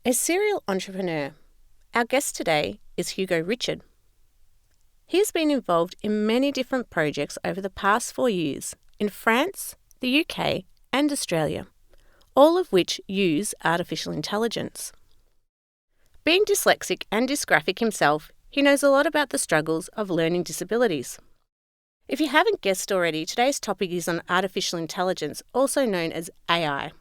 A serial entrepreneur. Our guest today is Hugo Richard. He has been involved in many different projects over the past 4 years in France, the UK and Australia, all of which use artificial intelligence. Being dyslexic and dysgraphic himself, he knows a lot about the struggles of learning disabilities. If you haven't guessed already, today's topic is on artificial intelligence, also known as AI.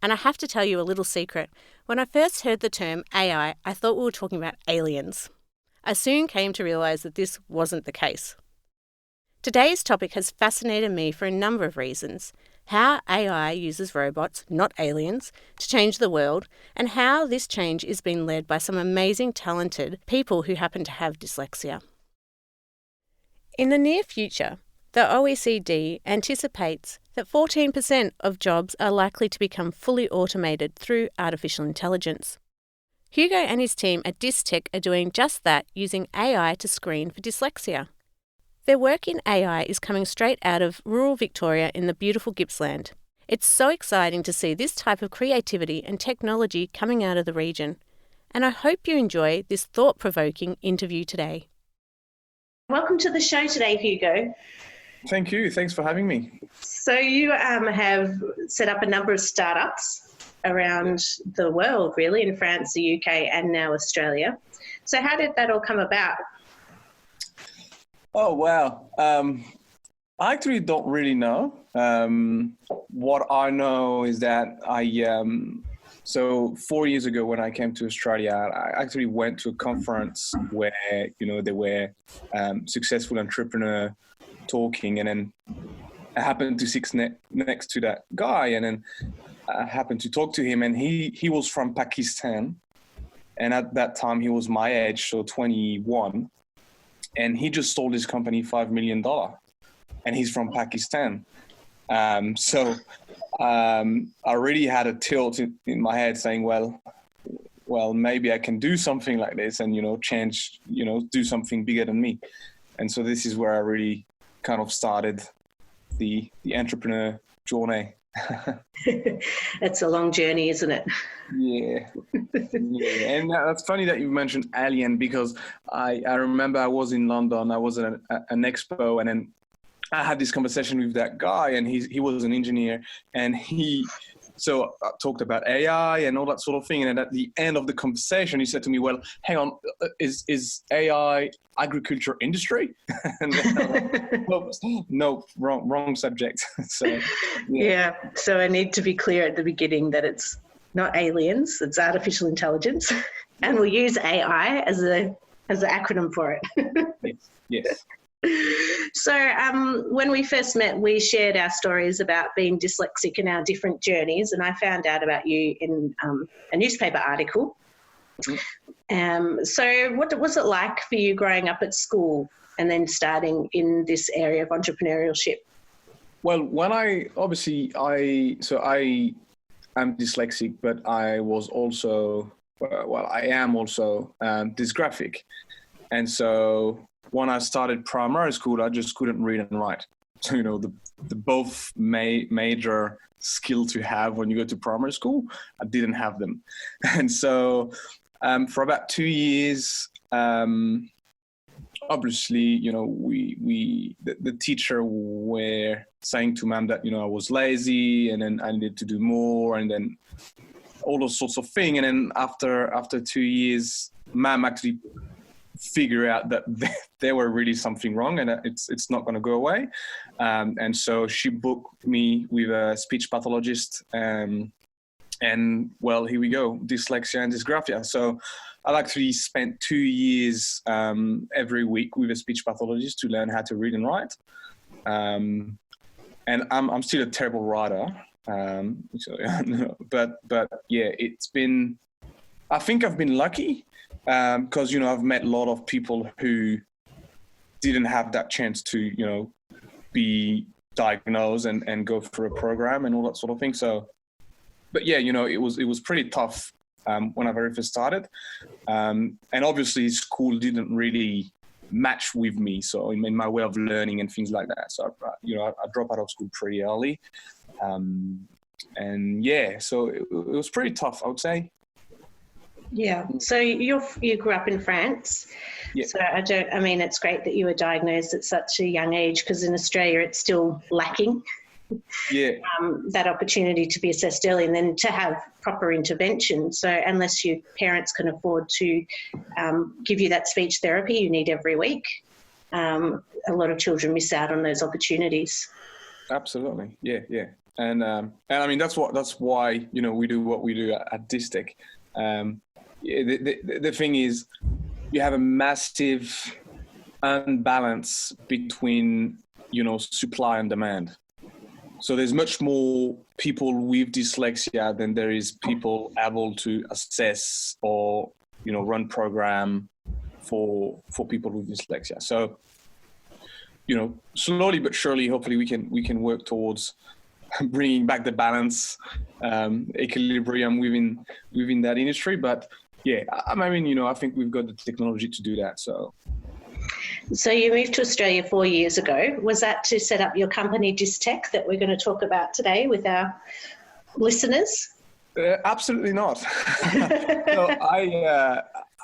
And I have to tell you a little secret. When I first heard the term AI, I thought we were talking about aliens. I soon came to realise that this wasn't the case. Today's topic has fascinated me for a number of reasons. How AI uses robots, not aliens, to change the world, and how this change is being led by some amazing, talented people who happen to have dyslexia. In the near future, the OECD anticipates that 14% of jobs are likely to become fully automated through artificial intelligence. Hugo and his team at Dystech are doing just that using AI to screen for dyslexia. Their work in AI is coming straight out of rural Victoria in the beautiful Gippsland. It's so exciting to see this type of creativity and technology coming out of the region, and I hope you enjoy this thought-provoking interview today. Welcome to the show today, Hugo. Thank you. Thanks for having me. So you have set up a number of startups around the world, really, in France, the UK, and now Australia. So how did that all come about? Oh, wow. I actually don't really know. What I know is that so 4 years ago when I came to Australia, I actually went to a conference where, there were successful entrepreneurs talking, and then I happened to sit next to that guy, and then I happened to talk to him, and he was from Pakistan, and at that time he was my age, so 21, and he just sold his company $5 million, and he's from Pakistan. So I already had a tilt in my head saying, well, maybe I can do something like this and, change, do something bigger than me. And so this is where I really kind of started the entrepreneur journey. It's a long journey, isn't it? Yeah. And that's funny that you mentioned alien, because I remember I was in London, I was at an expo, and then I had this conversation with that guy, and he was an engineer, and so I talked about AI and all that sort of thing. And at the end of the conversation, he said to me, well, hang on, is AI agriculture industry? And then I was like, no, wrong subject. So, yeah. So I need to be clear at the beginning that it's not aliens, it's artificial intelligence. And we'll use AI as an acronym for it. Yes. So when we first met, we shared our stories about being dyslexic and our different journeys, and I found out about you in a newspaper article. So what was it like for you growing up at school and then starting in this area of entrepreneurship? Well, when I am dyslexic, but I was also, I am also dysgraphic. And so when I started primary school, I just couldn't read and write. So, the both major skill to have when you go to primary school, I didn't have them. And so for about 2 years, obviously, the teacher were saying to mom that, I was lazy and then I needed to do more, and then all those sorts of things. And then after 2 years, mom actually figure out that there were really something wrong, and it's not going to go away. And so she booked me with a speech pathologist, and well, here we go, dyslexia and dysgraphia. So I've actually spent 2 years every week with a speech pathologist to learn how to read and write. And I'm still a terrible writer. But yeah, I think I've been lucky. Because, I've met a lot of people who didn't have that chance to, be diagnosed and go through a program and all that sort of thing. So, but yeah, it was pretty tough when I very first started. And obviously school didn't really match with me. So in my way of learning and things like that. So, I dropped out of school pretty early. And yeah, so it was pretty tough, I would say. Yeah. So you grew up in France. Yeah. So it's great that you were diagnosed at such a young age, because in Australia it's still lacking Yeah. that opportunity to be assessed early and then to have proper intervention. So unless your parents can afford to give you that speech therapy you need every week, a lot of children miss out on those opportunities. Absolutely. Yeah. Yeah. And I mean, that's why, we do what we do at Dystech. The thing is, you have a massive unbalance between, supply and demand. So there's much more people with dyslexia than there is people able to assess or, run program for people with dyslexia. So, slowly but surely, hopefully we can work towards bringing back the balance, equilibrium within that industry. But yeah, I think we've got the technology to do that. So you moved to Australia 4 years ago. Was that to set up your company Dystech that we're going to talk about today with our listeners? Absolutely not. So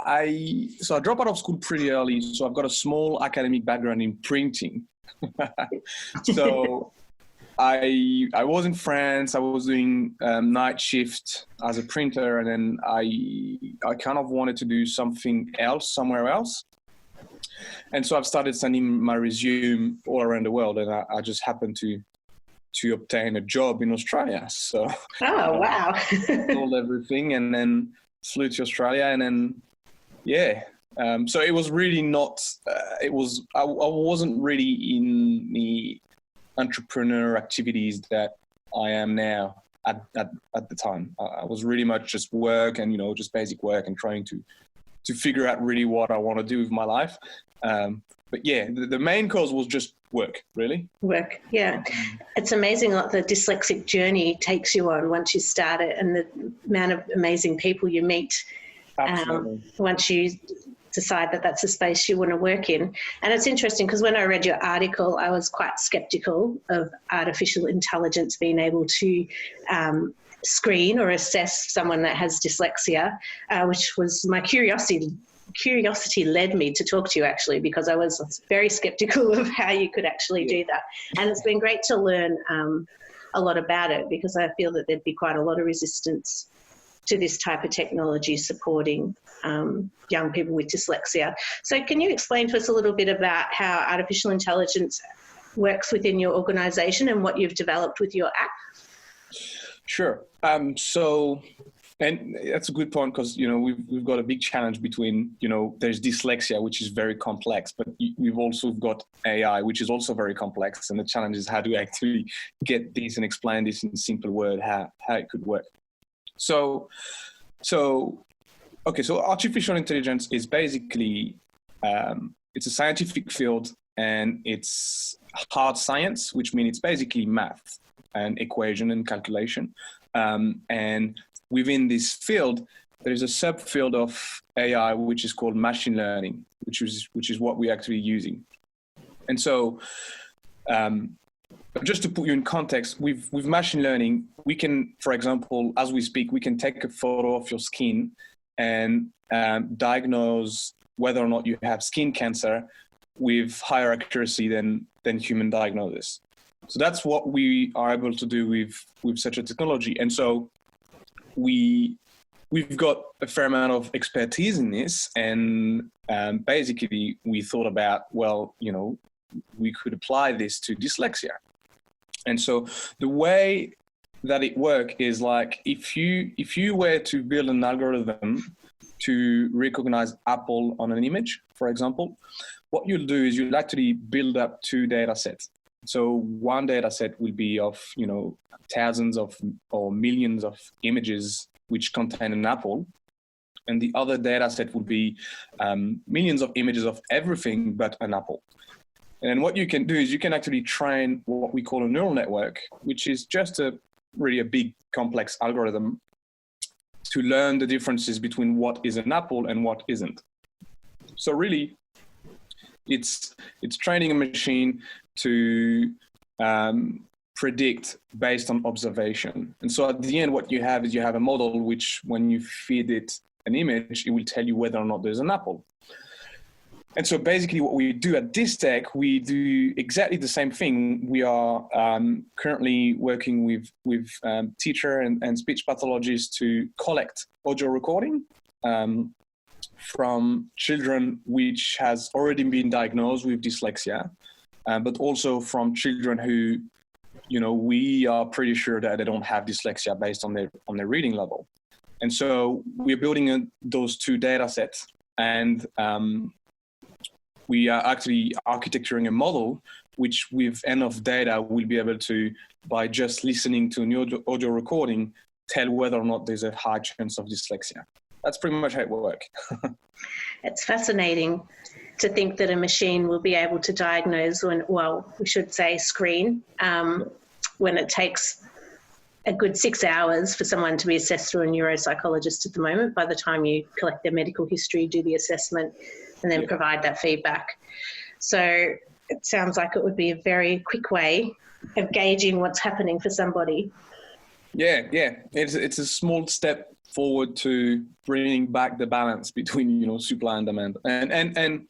I dropped out of school pretty early. So I've got a small academic background in printing. So I was in France. I was doing night shift as a printer, and then I kind of wanted to do something else somewhere else. And so I've started sending my resume all around the world, and I just happened to obtain a job in Australia. So wow. sold everything and then flew to Australia, and then so it was really not. I wasn't really in the entrepreneur activities that I am now at the time. I was really much just work and just basic work and trying to figure out really what I want to do with my life. But yeah, the main cause was just work, really. Work, yeah. It's amazing what the dyslexic journey takes you on once you start it, and the amount of amazing people you meet once you decide that that's a space you want to work in. And it's interesting because when I read your article, I was quite skeptical of artificial intelligence being able to screen or assess someone that has dyslexia, which was my curiosity led me to talk to you, actually, because I was very skeptical of how you could actually do that. And it's been great to learn a lot about it, because I feel that there'd be quite a lot of resistance to this type of technology supporting young people with dyslexia. So can you explain to us a little bit about how artificial intelligence works within your organisation and what you've developed with your app? Sure. And that's a good point, because we've got a big challenge between there's dyslexia, which is very complex, but we've also got AI, which is also very complex, and the challenge is how do we actually get this and explain this in simple word how it could work. So artificial intelligence is basically it's a scientific field, and it's hard science, which means it's basically math and equation and calculation, and within this field, there is a subfield of AI which is called machine learning, which is what we're actually using. And so, just to put you in context, with machine learning, we can, for example, as we speak, we can take a photo of your skin and diagnose whether or not you have skin cancer with higher accuracy than human diagnosis. So that's what we are able to do with such a technology. And so we've got a fair amount of expertise in this, and basically we thought about, we could apply this to dyslexia. And so the way that it works is like if you were to build an algorithm to recognize apple on an image, for example, what you'll do is you'll actually build up two data sets. So one data set will be of, thousands of or millions of images which contain an apple. And the other data set would be millions of images of everything but an apple. And what you can do is you can actually train what we call a neural network, which is just a big complex algorithm to learn the differences between what is an apple and what isn't. So really, it's training a machine to predict based on observation. And so at the end, what you have is you have a model which, when you feed it an image, it will tell you whether or not there's an apple. And so basically what we do at Dystech, we do exactly the same thing. We are currently working with teacher and speech pathologists to collect audio recording from children which has already been diagnosed with dyslexia, but also from children who, we are pretty sure that they don't have dyslexia based on their reading level. And so we're building those two data sets, and we are actually architecturing a model which with enough data we'll be able to, by just listening to an audio recording, tell whether or not there's a high chance of dyslexia. That's pretty much how it will work. It's fascinating to think that a machine will be able to diagnose screen when it takes a good 6 hours for someone to be assessed through a neuropsychologist at the moment, by the time you collect their medical history, do the assessment, and then provide that feedback. So it sounds like it would be a very quick way of gauging what's happening for somebody. Yeah. It's a small step forward to bringing back the balance between, supply and demand. And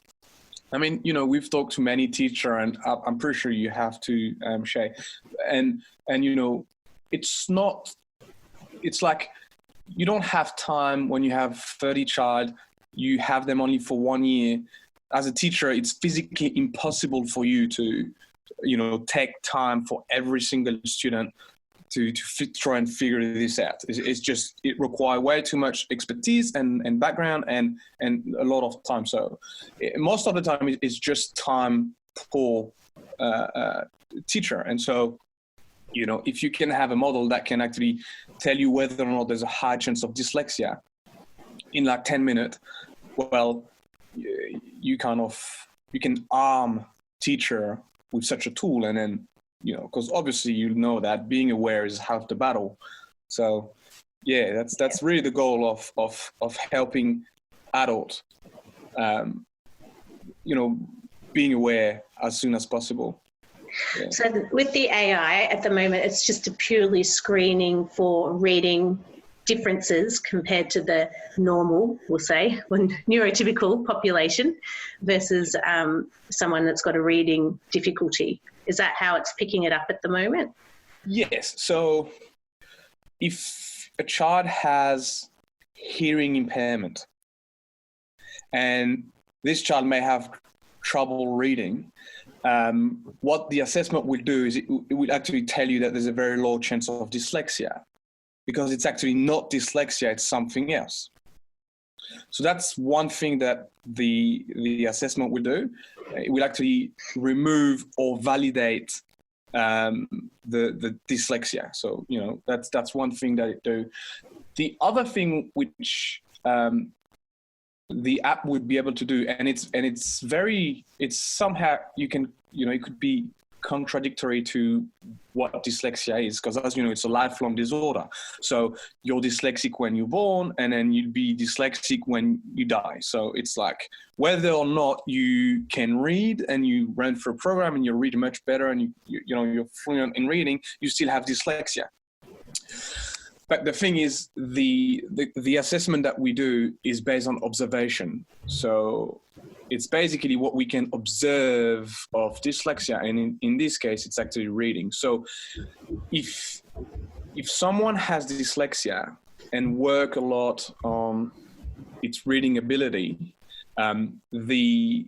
I mean, we've talked to many teachers, and I'm pretty sure you have to, Shay. And it's like you don't have time when you have 30 child, you have them only for 1 year. As a teacher, it's physically impossible for you to, take time for every single student to try and figure this out. It's just, it requires way too much expertise and background and a lot of time. So most of the time it's just time for teacher. And so, if you can have a model that can actually tell you whether or not there's a high chance of dyslexia in like 10 minutes, well, you can arm teacher with such a tool, and then, because obviously that being aware is half the battle. So yeah, that's really the goal of helping adults, being aware as soon as possible. Yeah. So with the AI at the moment, it's just a purely screening for reading differences compared to the normal, we'll say, neurotypical population versus someone that's got a reading difficulty. Is that how it's picking it up at the moment? Yes. So if a child has hearing impairment and this child may have trouble reading, what the assessment will do is it will actually tell you that there's a very low chance of dyslexia, because it's actually not dyslexia, it's something else. So that's one thing that the assessment will do. It will actually remove or validate the dyslexia. So, that's one thing that it do. The other thing which the app would be able to do, and it's somehow it could be contradictory to what dyslexia is, because as you know, it's a lifelong disorder. So you're dyslexic when you're born, and then you'll be dyslexic when you die. So it's like whether or not you can read and you run through a program and you read much better and you're fluent in reading, you still have dyslexia. But the thing is, the assessment that we do is based on observation. So it's basically what we can observe of dyslexia, and in this case, it's actually reading. So if someone has dyslexia and work a lot on its reading ability, the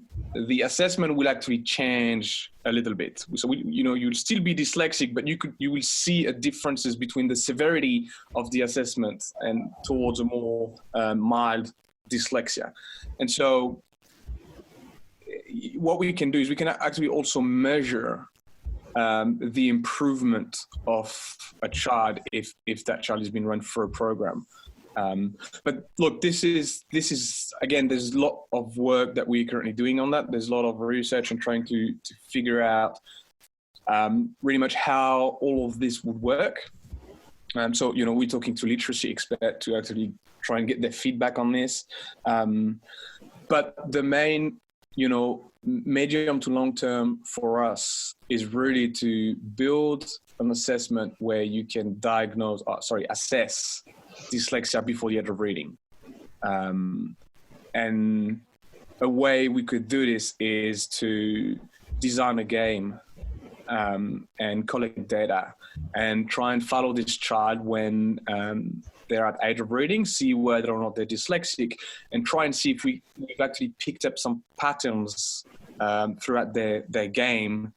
assessment will actually change a little bit. So you'll still be dyslexic, but you will see a differences between the severity of the assessment and towards a more mild dyslexia. And so what we can do is we can actually also measure the improvement of a child if that child has been run through a program. But look, this is again, there's a lot of work that we're currently doing on that. There's a lot of research and trying to figure out really much how all of this would work. So we're talking to literacy experts to actually try and get their feedback on this. But the main medium to long term for us is really to build an assessment where you can assess dyslexia before the age of reading. And a way we could do this is to design a game and collect data and try and follow this child when they're at age of reading, see whether or not they're dyslexic, and try and see if we've actually picked up some patterns throughout their game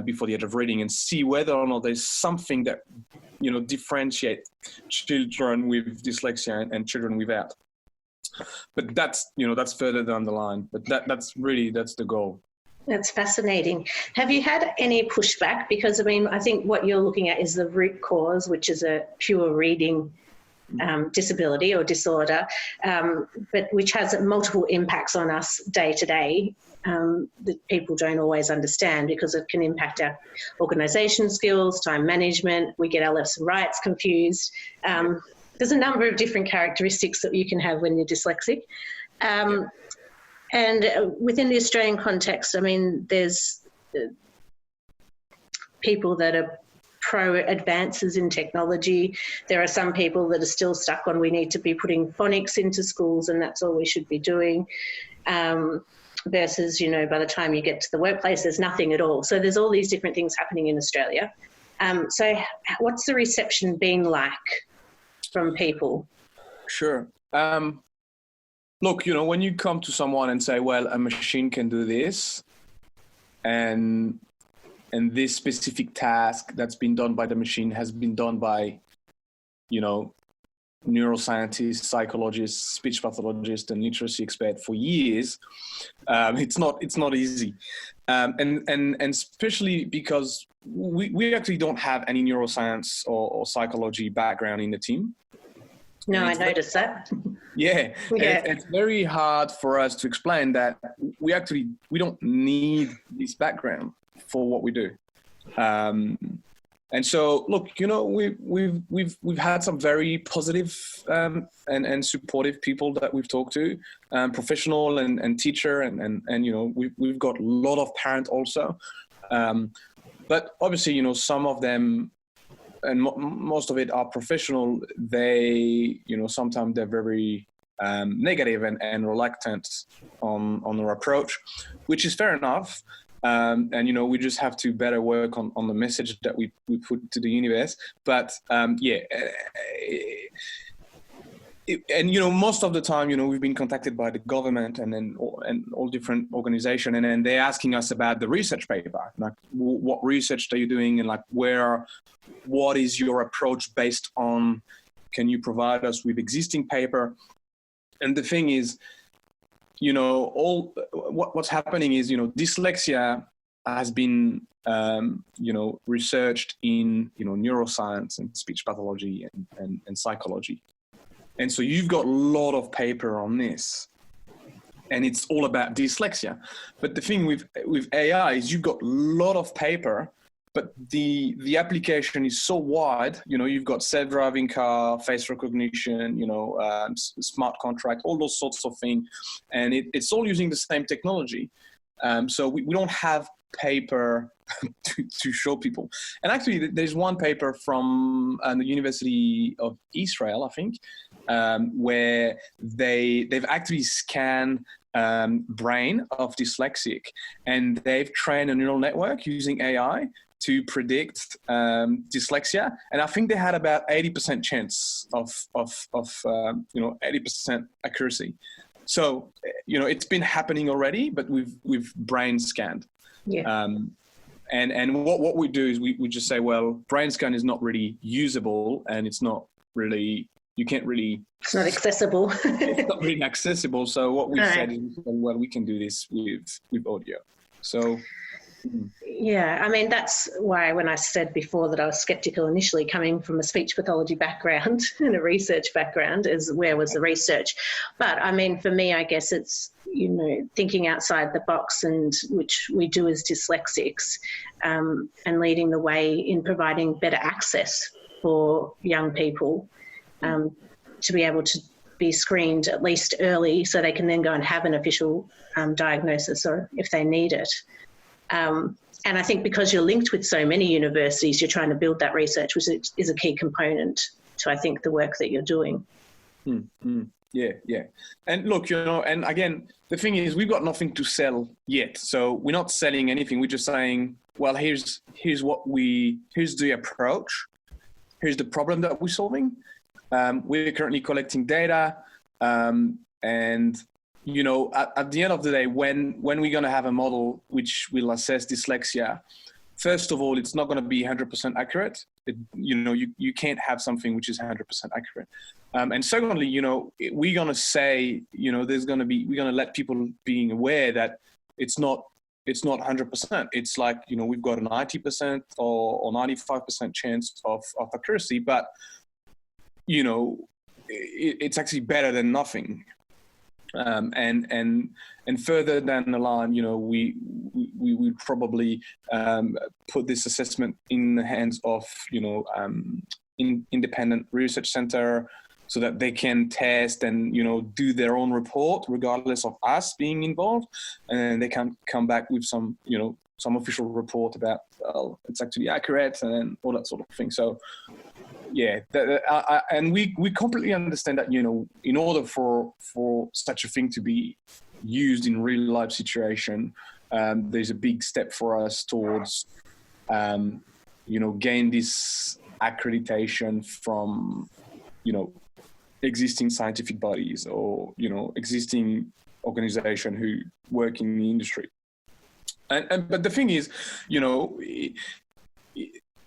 before the age of reading, and see whether or not there's something that, differentiate children with dyslexia and children without. But that's further down the line. But that's the goal. That's fascinating. Have you had any pushback? Because, I think what you're looking at is the root cause, which is a pure reading disability or disorder, but which has multiple impacts on us day to day that people don't always understand, because it can impact our organisation skills, time management. We get our lefts and rights confused. There's a number of different characteristics that you can have when you're dyslexic. And within the Australian context, there's people that are pro advances in technology. There are some people that are still stuck on we need to be putting phonics into schools and that's all we should be doing. Versus, by the time you get to the workplace, there's nothing at all. So there's all these different things happening in Australia. So what's the reception been like from people? Sure. Look, when you come to someone and say, well, a machine can do this, and this specific task that's been done by the machine has been done by, neuroscientists, psychologists, speech pathologists, and literacy experts for years, it's not easy. And especially because we actually don't have any neuroscience or psychology background in the team. No, I noticed that. Yeah. It's very hard for us to explain that we don't need this background for what we do. And so, look, we've had some very positive and supportive people that we've talked to, professional and teacher, and we've got a lot of parents also. But obviously, some of them, and most of it are professional, they, sometimes they're very negative and reluctant on their approach, which is fair enough. And, we just have to better work on the message that we put to the universe. But, most of the time, we've been contacted by the government and all different organizations, and then they're asking us about the research paper, like what research are you doing, and like what is your approach based on? Can you provide us with existing paper? And the thing is, what's happening is, dyslexia has been, researched in, neuroscience and speech pathology and psychology. And so you've got a lot of paper on this, and it's all about dyslexia. But the thing with AI is you've got a lot of paper, but the application is so wide. You've got self-driving car, face recognition, smart contract, all those sorts of things, and it's all using the same technology. So we don't have paper to show people. And actually, there's one paper from the University of Israel, I think, where they've actually scanned brain of dyslexic, and they've trained a neural network using AI to predict dyslexia, and I think they had about 80% chance of 80% accuracy. So it's been happening already, but we've brain scanned. Yeah. And what we do is we just say, well, brain scan is not really usable, and it's not really, you can't really. It's not accessible. It's not really accessible. So what we said is, well, we can do this with audio. So. Yeah, that's why when I said before that I was sceptical initially, coming from a speech pathology background and a research background, is where was the research? But for me, I guess it's, thinking outside the box, and which we do as dyslexics, and leading the way in providing better access for young people to be able to be screened at least early, so they can then go and have an official diagnosis, or if they need it. And I think because you're linked with so many universities, you're trying to build that research, which is a key component to, I think, the work that you're doing. Yeah. And look, and again, the thing is, we've got nothing to sell yet. So we're not selling anything. We're just saying, well, here's the approach. Here's the problem that we're solving. We're currently collecting data. And, at the end of the day, when we're going to have a model which will assess dyslexia, first of all, it's not going to be 100% accurate. You can't have something which is 100% accurate. And secondly, we're going to say, we're going to let people being aware that it's not 100%. It's like, we've got a 90% or 95% chance of accuracy, but, it's actually better than nothing. And further down the line, we would probably put this assessment in the hands of, independent research center, so that they can test and, do their own report regardless of us being involved. And they can come back with some official report about, well, it's actually accurate and all that sort of thing. So, yeah, and we completely understand that, in order for such a thing to be used in real life situation, there's a big step for us towards, gain this accreditation from, existing scientific bodies or, existing organization who work in the industry. But the thing is,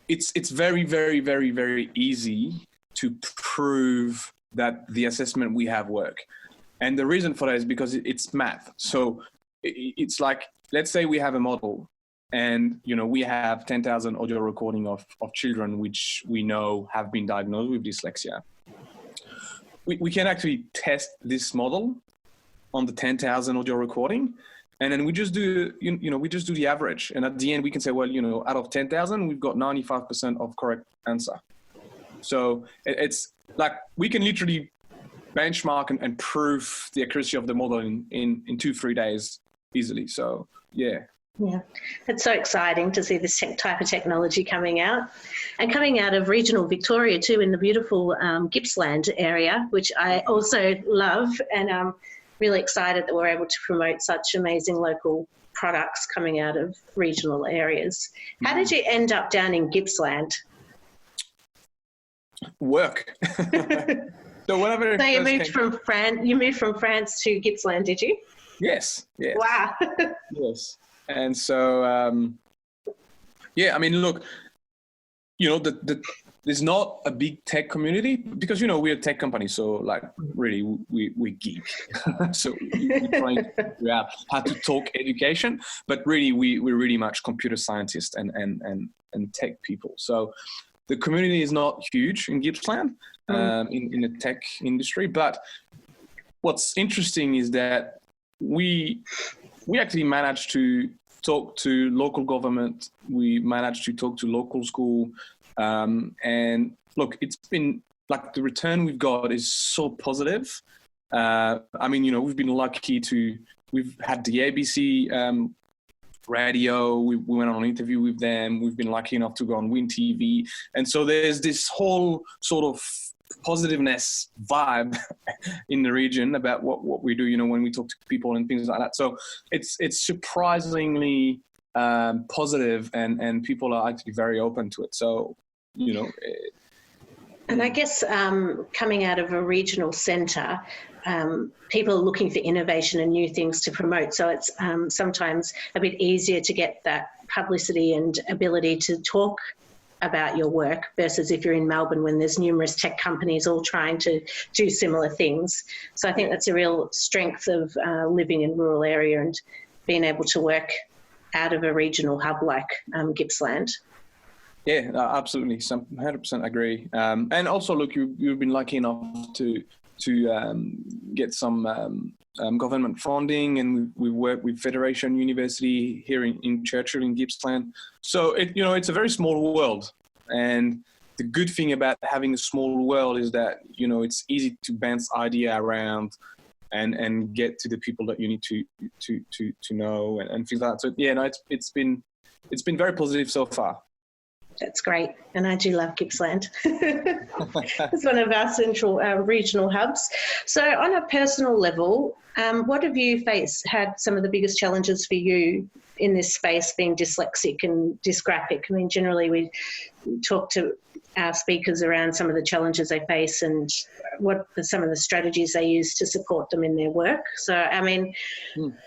it's very, very, very, very easy to prove that the assessment we have work. And the reason for that is because it's math. So it's like, let's say we have a model and, we have 10,000 audio recording of children, which we know have been diagnosed with dyslexia. We can actually test this model on the 10,000 audio recording. And then we just do, we just do the average. And at the end, we can say, well, out of 10,000, we've got 95% of correct answer. So it's like, we can literally benchmark and prove the accuracy of the model in 2-3 days easily. So, yeah. Yeah, it's so exciting to see this type of technology coming out, and coming out of regional Victoria too, in the beautiful Gippsland area, which I also love, and I'm really excited that we're able to promote such amazing local products coming out of regional areas. How did you end up down in Gippsland? Work. So you moved from France to Gippsland, did you? Yes. Wow. Yes. And so, I mean, look, there's not a big tech community because, we're a tech company. So like really we geek. So we're trying to figure out how to talk education, but really we're really much computer scientists and tech people. So the community is not huge in Gippsland, in the tech industry. But what's interesting is that we actually managed to talk to local government. We managed to talk to local school. And look, it's been like the return we've got is so positive. I mean, we've been lucky we've had the ABC radio. We went on an interview with them. We've been lucky enough to go on Win TV. And so there's this whole sort of positiveness vibe in the region about what we do, when we talk to people and things like that. So it's surprisingly positive, and people are actually very open to it. So, and I guess coming out of a regional centre, people are looking for innovation and new things to promote. So it's sometimes a bit easier to get that publicity and ability to talk about your work versus if you're in Melbourne when there's numerous tech companies all trying to do similar things. So I think that's a real strength of living in rural area and being able to work out of a regional hub like Gippsland. Yeah, absolutely. 100% agree. And also, look, you've been lucky enough to get some government funding, and we work with Federation University here in Churchill in Gippsland. So it's a very small world, and the good thing about having a small world is that it's easy to bounce idea around and get to the people that you need to know and things like that. So it's been very positive so far. That's great. And I do love Gippsland. It's one of our central regional hubs. So on a personal level, what have you had some of the biggest challenges for you in this space, being dyslexic and dysgraphic? I mean, generally we talk to our speakers around some of the challenges they face and what are some of the strategies they use to support them in their work. So, I mean,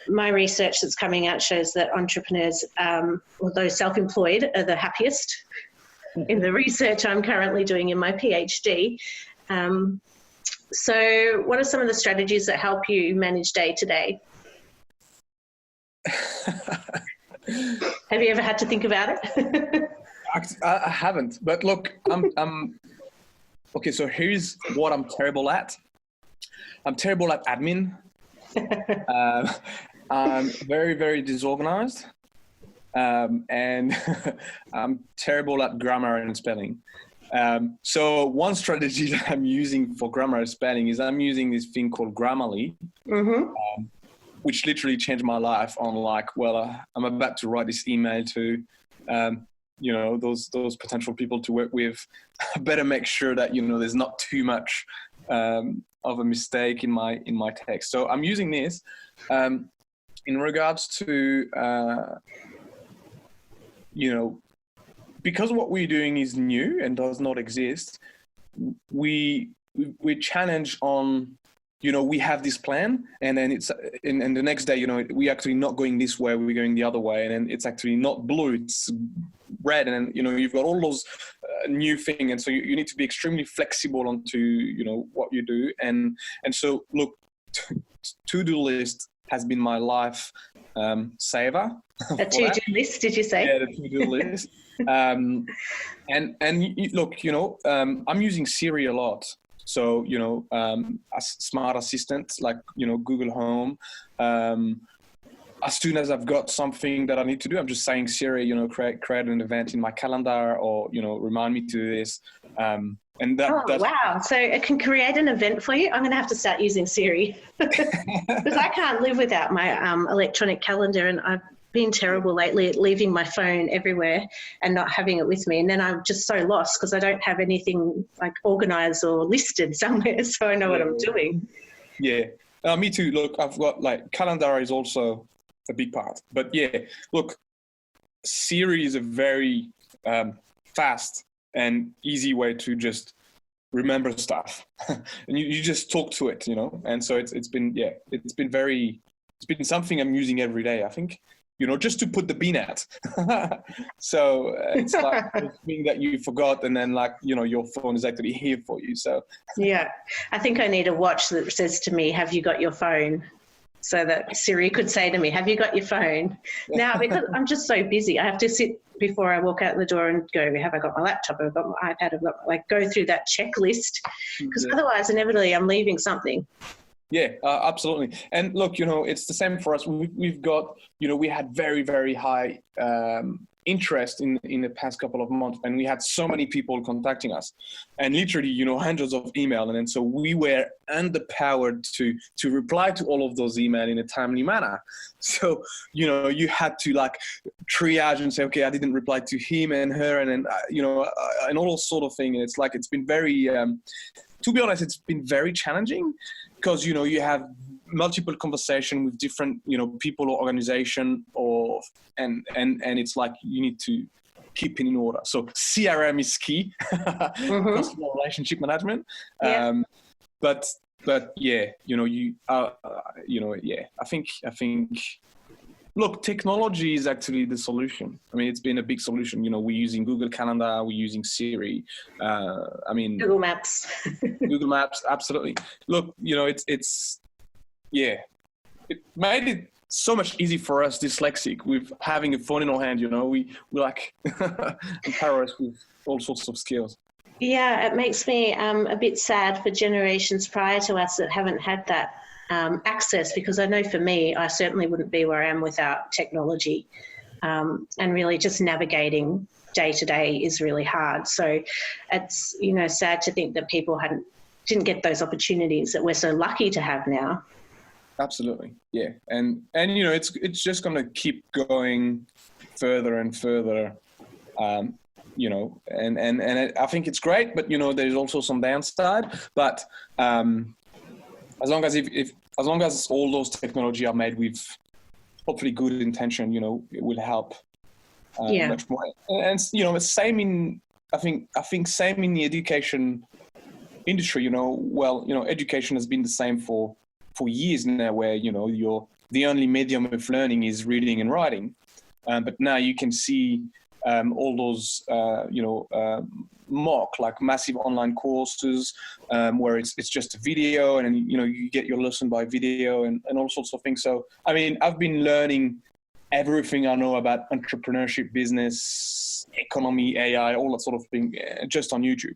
my research that's coming out shows that entrepreneurs, although self-employed, are the happiest in the research I'm currently doing in my PhD. So what are some of the strategies that help you manage day to day? Have you ever had to think about it? I haven't, but look, I'm okay. So here's what I'm terrible at. I'm terrible at admin. I'm very, very disorganized, and I'm terrible at grammar and spelling. So one strategy that I'm using for grammar and spelling is I'm using this thing called Grammarly, which literally changed my life on I'm about to write this email to, those potential people to work with. I better make sure that, there's not too much of a mistake in my text. So I'm using this in regards to, because what we're doing is new and does not exist, we challenge on, we have this plan, and then and the next day, we're actually not going this way, we're going the other way, and then it's actually not blue, it's red, and then, you've got all those new things, and so you need to be extremely flexible onto, what you do, and so look, to-do list has been my life saver. A to-do list, did you say? Yeah, the to-do list. And look, I'm using Siri a lot. So, a smart assistant like, Google Home. As soon as I've got something that I need to do, I'm just saying, Siri, create an event in my calendar, or, remind me to do this. And that's wow. So it can create an event for you? I'm going to have to start using Siri because I can't live without my electronic calendar, and I've been terrible lately at leaving my phone everywhere and not having it with me, and then I'm just so lost because I don't have anything like organized or listed somewhere, so I know what I'm doing. Yeah, me too. Look, I've got calendar is also a big part, but yeah, look, Siri is a very fast and easy way to just remember stuff, and you just talk to it, and so it's been something I'm using every day, I think. Just to put the bean at. So it's like the thing that you forgot, and then your phone is actually here for you. So yeah, I think I need a watch that says to me, "Have you got your phone?" So that Siri could say to me, "Have you got your phone?" Now, because I'm just so busy, I have to sit before I walk out the door and go, "Have I got my laptop? Have I got my iPad? I've got go through that checklist," because otherwise, inevitably, I'm leaving something. Yeah, absolutely. And look, it's the same for us. We've got, we had very, very high interest in the past couple of months, and we had so many people contacting us, and literally, hundreds of emails. And then so we were underpowered to reply to all of those emails in a timely manner. So, you had to triage and say, okay, I didn't reply to him and her, and then, and all those sort of thing. And it's been very, to be honest, it's been very challenging. Because, you have multiple conversation with different, people or organization, and it's you need to keep it in order. So CRM is key, customer relationship management. Yeah. But yeah, I think, look, technology is actually the solution. I mean, it's been a big solution. We're using Google Calendar, we're using Siri. Google Maps. Google Maps, absolutely. Look, it made it so much easy for us dyslexic with having a phone in our hand. We empower us with all sorts of skills. Yeah, it makes me a bit sad for generations prior to us that haven't had that access, because I know for me, I certainly wouldn't be where I am without technology, and really just navigating day to day is really hard. So it's, sad to think that people didn't get those opportunities that we're so lucky to have now. Absolutely. Yeah. And it's just going to keep going further and further. I think it's great, but there's also some downside. But as long as all those technology are made with hopefully good intention, it will help much more. And it's same in I think same in the education industry. Education has been the same for years now, where the only medium of learning is reading and writing, but now you can see all those like massive online courses where it's just a video, and then you get your lesson by video and all sorts of things. So I mean, I've been learning everything I know about entrepreneurship, business, economy, AI, all that sort of thing, just on YouTube.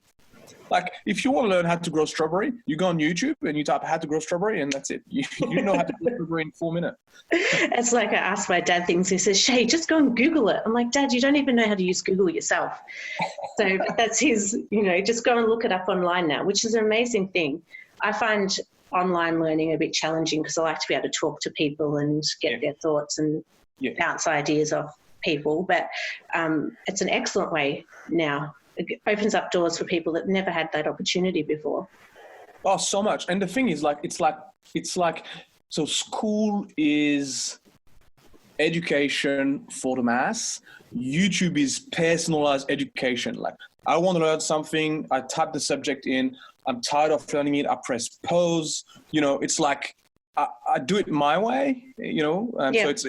Like, if you want to learn how to grow strawberry, you go on YouTube and you type how to grow strawberry, and that's it. You know how to grow strawberry in 4 minutes. It's like I asked my dad things. He says, Shay, just go and Google it. I'm like, Dad, you don't even know how to use Google yourself. So that's his, just go and look it up online now, which is an amazing thing. I find online learning a bit challenging because I like to be able to talk to people and get their thoughts and bounce ideas off people. But it's an excellent way now. It opens up doors for people that never had that opportunity before. Oh, so much. And the thing is, it's like, so school is education for the mass. YouTube is personalized education. Like, I want to learn something, I type the subject in, I'm tired of learning it, I press pause. It's like, I do it my way, So it's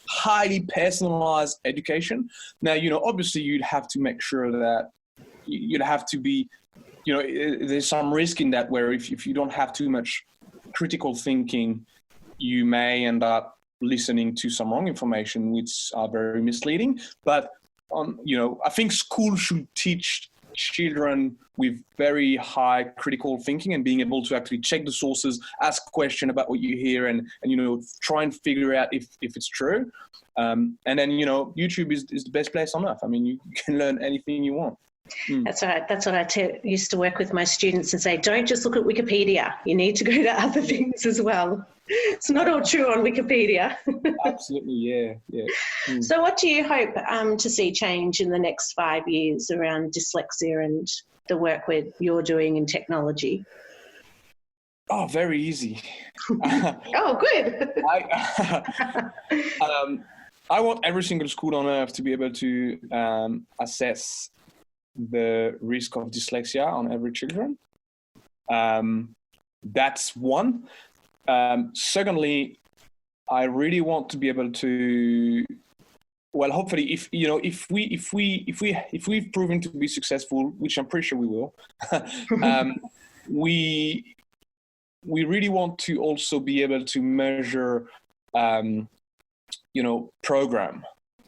highly personalized education. Now, obviously you'd have to make sure that you'd have to be, there's some risk in that, where if you don't have too much critical thinking, you may end up listening to some wrong information, which are very misleading. But, I think school should teach children with very high critical thinking and being able to actually check the sources, ask questions about what you hear, and try and figure out if it's true. And then, YouTube is the best place on earth. I mean, you can learn anything you want. That's right. That's what I used to work with my students and say, don't just look at Wikipedia. You need to go to other things as well. It's not all true on Wikipedia. Absolutely, yeah. So what do you hope to see change in the next 5 years around dyslexia and the work you're doing in technology? Oh, very easy. Oh, good. I want every single school on earth to be able to assess the risk of dyslexia on every children. That's one. Secondly, I really want to be able to, well, hopefully, if we've proven to be successful, which I'm pretty sure we will, we really want to also be able to measure, program.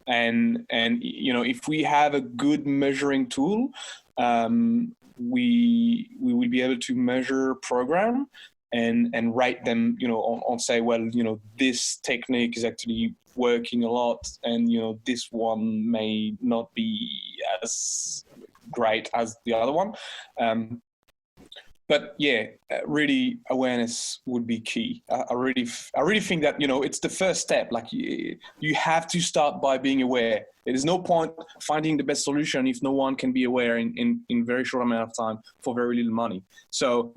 And if we have a good measuring tool, we will be able to measure program and rate them, on say, well, this technique is actually working a lot, and this one may not be as great as the other one. But yeah, really awareness would be key. I really think that, it's the first step. Like, you have to start by being aware. There is no point finding the best solution if no one can be aware in very short amount of time for very little money. So,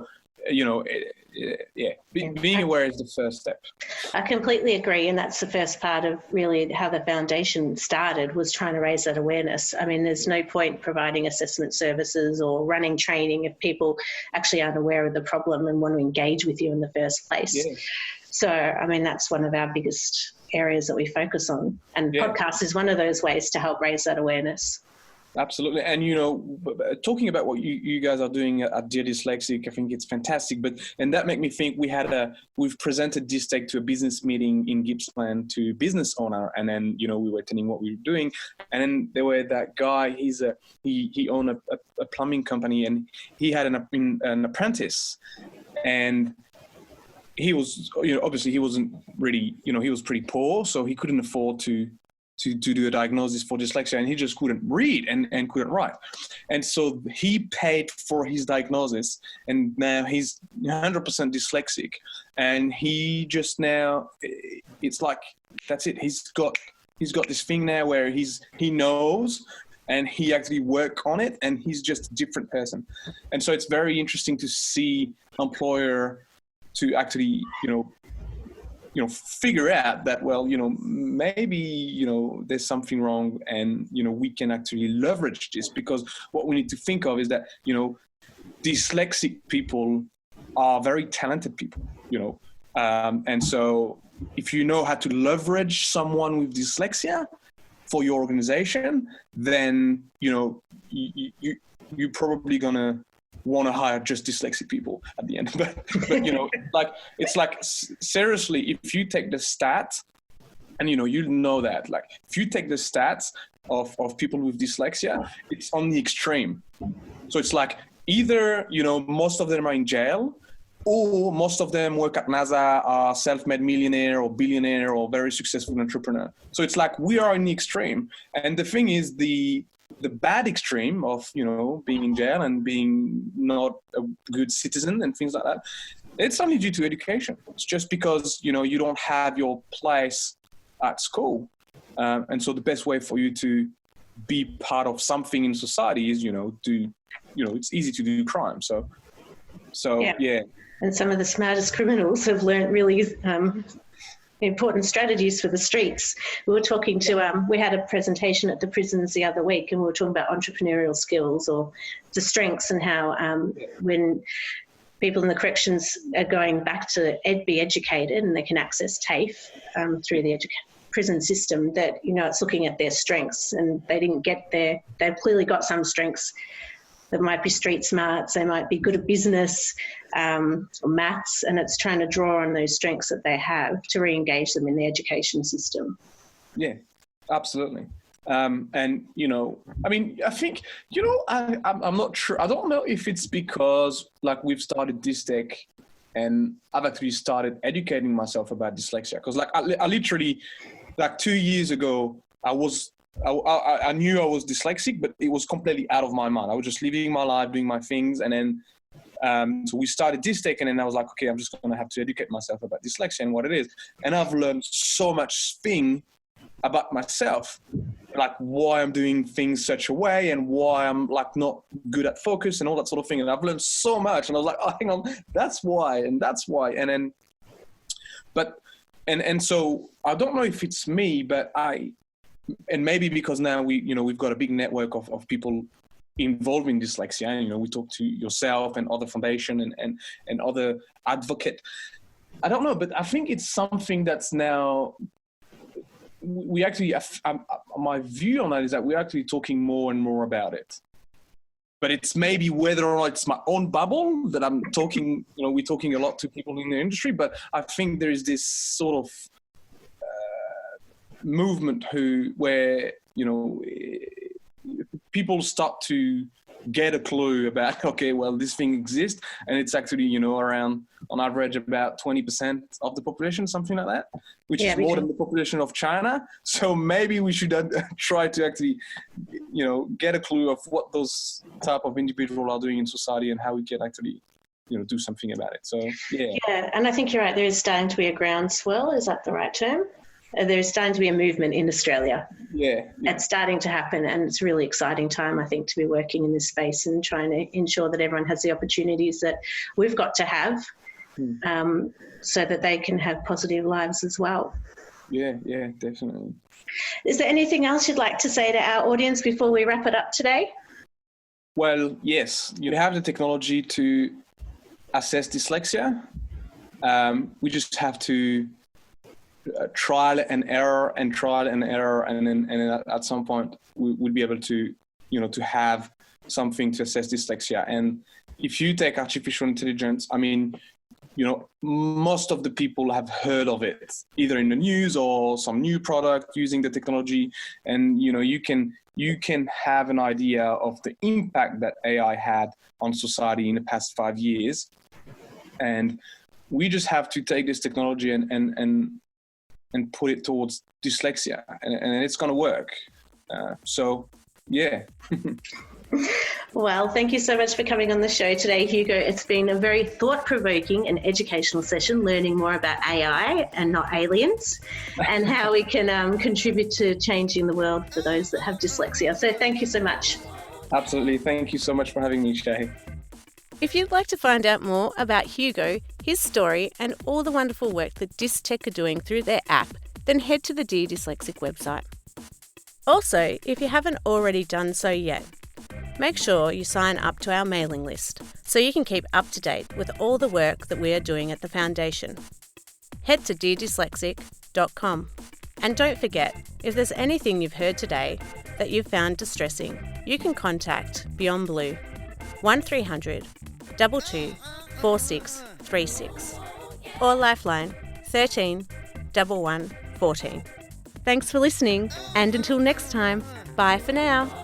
being aware is the first step. I completely agree, and that's the first part of really how the foundation started, was trying to raise that awareness. I mean, there's no point providing assessment services or running training if people actually aren't aware of the problem and want to engage with you in the first place. Yeah. So, I mean, that's one of our biggest areas that we focus on, and podcast is one of those ways to help raise that awareness. Absolutely. And, talking about what you guys are doing at Dear Dyslexic, I think it's fantastic. And that made me think we've presented Dystech to a business meeting in Gippsland to business owner. And then, we were telling what we were doing. And then there were that guy, he owned a plumbing company, and he had an apprentice. And he was, obviously he wasn't really, he was pretty poor, so he couldn't afford to do a diagnosis for dyslexia, and he just couldn't read and couldn't write. And so he paid for his diagnosis, and now he's 100% dyslexic. And he just now, it's like, that's it. He's got this thing now where he knows and he actually worked on it, and he's just a different person. And so it's very interesting to see employer to actually, figure out that, well, maybe, there's something wrong, and, we can actually leverage this, because what we need to think of is that, dyslexic people are very talented people, and so if you know how to leverage someone with dyslexia for your organization, then, you're probably going to want to hire just dyslexic people at the end. But it's like seriously, if you take the stats, and you know that, like, if you take the stats of people with dyslexia, it's on the extreme. So it's like either most of them are in jail, or most of them work at NASA, are self-made millionaire or billionaire or very successful entrepreneur. So it's like we are in the extreme. And the thing is, the bad extreme of, being in jail and being not a good citizen and things like that, it's only due to education. It's just because, you don't have your place at school. And so the best way for you to be part of something in society is, it's easy to do crime. So yeah. And some of the smartest criminals have learned really important strategies for the streets. We were talking to, we had a presentation at the prisons the other week, and we were talking about entrepreneurial skills, or the strengths, and how when people in the corrections are going back to be educated and they can access TAFE through the prison system, that, it's looking at their strengths, and they didn't get there. They've clearly got some strengths. They might be street smarts, they might be good at business or maths, and it's trying to draw on those strengths that they have to re-engage them in the education system. Yeah, absolutely. And, I think, I'm not sure. I don't know if it's because, like, we've started Dystech and I've actually started educating myself about dyslexia. Because, like, I literally, like 2 years ago, I knew I was dyslexic, but it was completely out of my mind. I was just living my life, doing my things. And then, so we started Dystech, and then I was like, okay, I'm just going to have to educate myself about dyslexia and what it is. And I've learned so much thing about myself, like why I'm doing things such a way, and why I'm, like, not good at focus and all that sort of thing. And I've learned so much, and I was like, oh, hang on, that's why. And then, and so I don't know if it's me, but and maybe because now we've got a big network of people involved in dyslexia, and, we talk to yourself and other foundation and other advocate. I don't know, but I think it's something that's now, we actually, my view on that is that we're actually talking more and more about it. But it's maybe whether or not it's my own bubble that I'm talking, we're talking a lot to people in the industry, but I think there is this sort of movement where people start to get a clue about, okay, well, this thing exists, and it's actually around, on average, about 20% of the population, something like that, which is more than the population of China. So maybe we should try to actually get a clue of what those type of individuals are doing in society, and how we can actually do something about it. So yeah, and I think you're right, there is starting to be a groundswell. Is that the right term? There's starting to be a movement in Australia. Yeah. It's starting to happen, and it's a really exciting time, I think, to be working in this space and trying to ensure that everyone has the opportunities that we've got to have, so that they can have positive lives as well. Yeah, definitely. Is there anything else you'd like to say to our audience before we wrap it up today? Well, yes, you have the technology to assess dyslexia. We just have to trial and error, and then at some point we'll be able to to have something to assess dyslexia. And if you take artificial intelligence, I mean, most of the people have heard of it, either in the news or some new product using the technology, and you can have an idea of the impact that AI had on society in the past 5 years. And we just have to take this technology and put it towards dyslexia, and it's going to work. So, yeah. Well, thank you so much for coming on the show today, Hugo. It's been a very thought-provoking and educational session, learning more about AI and not aliens, and how we can contribute to changing the world for those that have dyslexia. So thank you so much. Absolutely. Thank you so much for having me, Shay. If you'd like to find out more about Hugo, his story, and all the wonderful work that Dystech are doing through their app, then head to the Dear Dyslexic website. Also, if you haven't already done so yet, make sure you sign up to our mailing list so you can keep up to date with all the work that we are doing at the Foundation. Head to deardyslexic.com. And don't forget, if there's anything you've heard today that you've found distressing, you can contact Beyond Blue 1300 22 4636 or Lifeline 13 11 14. Thanks for listening, and until next time, bye for now.